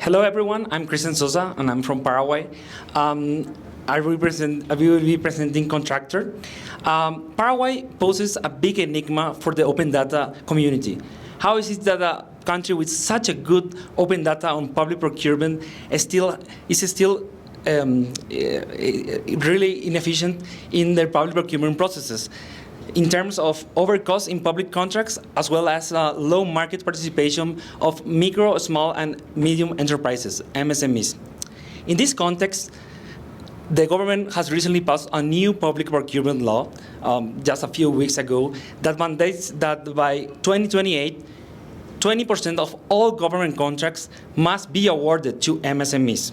Hello, everyone. I'm Christian Sosa, and I'm from Paraguay. I will be presenting Contractor. Paraguay poses a big enigma for the open data community. How is it that a country with such a good open data on public procurement is still really inefficient in their public procurement processes, in terms of overcost in public contracts, as well as low market participation of micro, small, and medium enterprises, MSMEs. In this context, the government has recently passed a new public procurement law, just a few weeks ago, that mandates that by 2028, 20% of all government contracts must be awarded to MSMEs.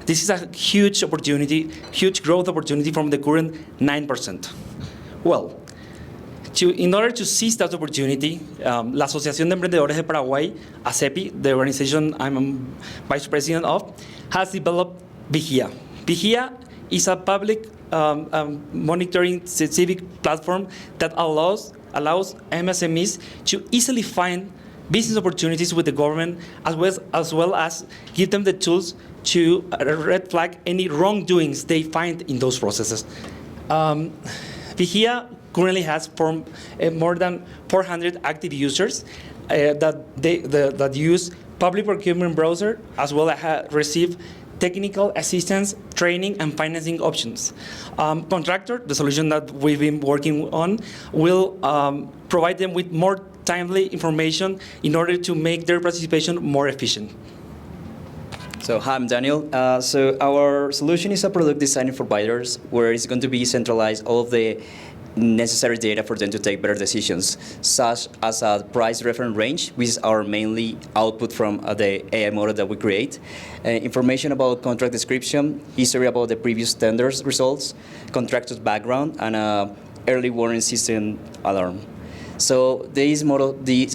This is a huge opportunity, huge growth opportunity from the current 9%. Well, in order to seize that opportunity, la Asociación de Emprendedores de Paraguay, ASEPY, the organization I'm vice president of, has developed VIGIA. VIGIA is a public monitoring civic platform that allows MSMEs to easily find business opportunities with the government, as well as give them the tools to red flag any wrongdoings they find in those processes. VIGIA currently has more than 400 active users that use public procurement browser, as well as receive technical assistance, training, and financing options. Contractor, the solution that we've been working on, will provide them with more timely information in order to make their participation more efficient. So hi, I'm Daniel. So our solution is a product design for buyers, where it's going to be centralized all of the necessary data for them to take better decisions, such as a price reference range, which is our mainly output from the AI model that we create, information about contract description, history about the previous tenders results, contractor's background, and early warning system alarm. So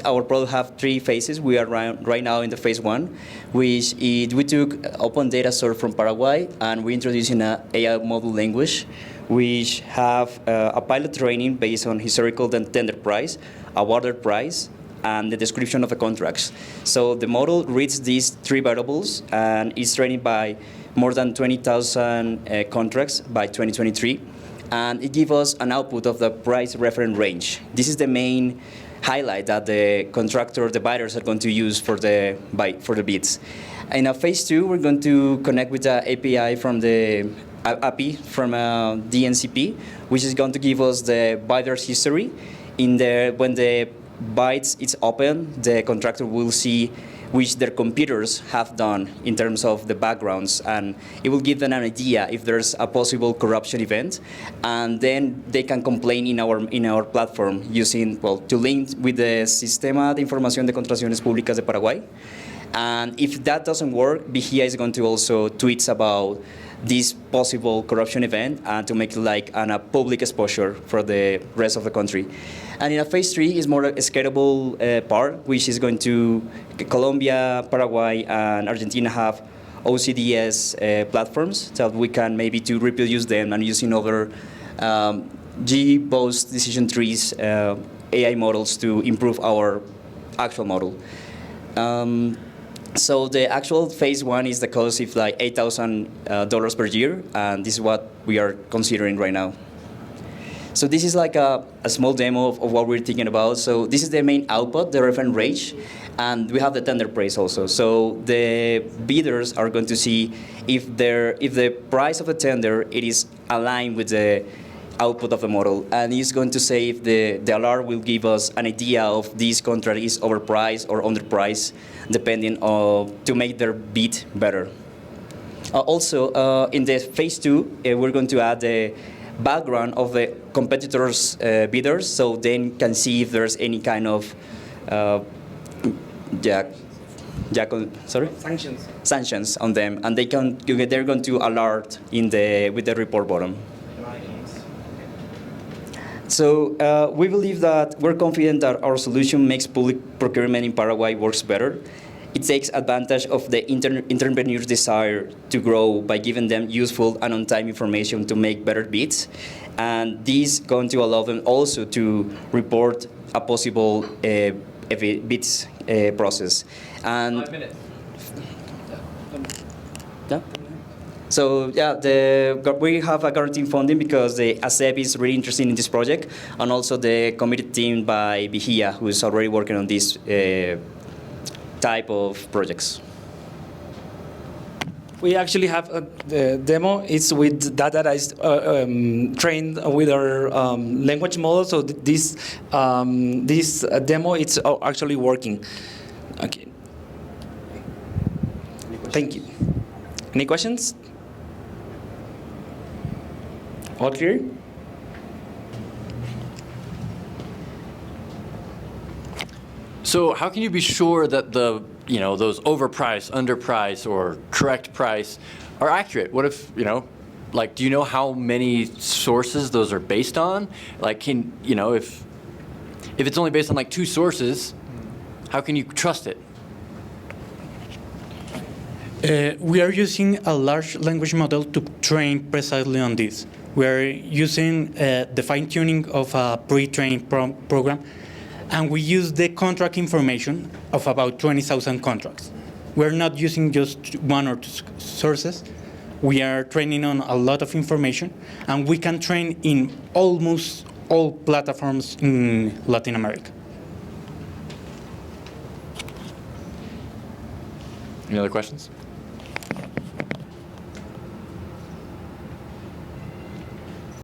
our product have 3 phases. We are right now in the phase 1, which we took open data source from Paraguay, and we introduced in an AI model language, which have a pilot training based on historical tender price, awarded price, and the description of the contracts. So the model reads these 3 variables and is trained by more than 20,000 contracts by 2023. And it gives us an output of the price reference range. This is the main highlight that the contractor, the buyers are going to use for the bids. In phase 2, we're going to connect with the API from the API from DNCP, which is going to give us the buyer's history. When the bids is open, the contractor will see which their computers have done in terms of the backgrounds, and it will give them an idea if there's a possible corruption event, and then they can complain in our platform using, to link with the Sistema de Información de Contrataciones Públicas de Paraguay. And if that doesn't work, VIGIA is going to also tweet about this possible corruption event and to make it like a public exposure for the rest of the country. And in phase 3 is more a scalable part, which is going to Colombia, Paraguay, and Argentina have OCDS platforms that we can maybe to reproduce them and using other GBOS decision trees AI models to improve our actual model. So the actual phase 1 is the cost of like $8,000 per year, and this is what we are considering right now. So this is like a small demo of what we're thinking about. So this is the main output, the reference range, and we have the tender price also. So the bidders are going to see if the price of the tender it is aligned with the output of the model, and it's going to say if the alarm will give us an idea of this contract is overpriced or underpriced, depending on to make their bid better. Also, in the phase 2, we're going to add the background of the competitors' bidders, so then can see if there's any kind of sanctions on them, and they're going to alert with the report button. So we believe that we're confident that our solution makes public procurement in Paraguay works better. It takes advantage of the entrepreneur's desire to grow by giving them useful and on-time information to make better bids. And this is going to allow them also to report a possible bids process. And 5 minutes. Yeah. So yeah, we have a guaranteed funding because the ASEPY is really interested in this project, and also the committed team by VIGIA, who is already working on this type of projects. We actually have the demo. It's with data that is trained with our language model. So this demo, it's actually working. Okay. Thank you. Any questions? All clear? So how can you be sure that those overpriced, underpriced, or correct price are accurate? What if, do you know how many sources those are based on? Like, if it's only based on like 2 sources, how can you trust it? We are using a large language model to train precisely on this. We are using the fine-tuning of a pre-trained program, and we use the contract information of about 20,000 contracts. We're not using just 1 or 2 sources. We are training on a lot of information, and we can train in almost all platforms in Latin America. Any other questions?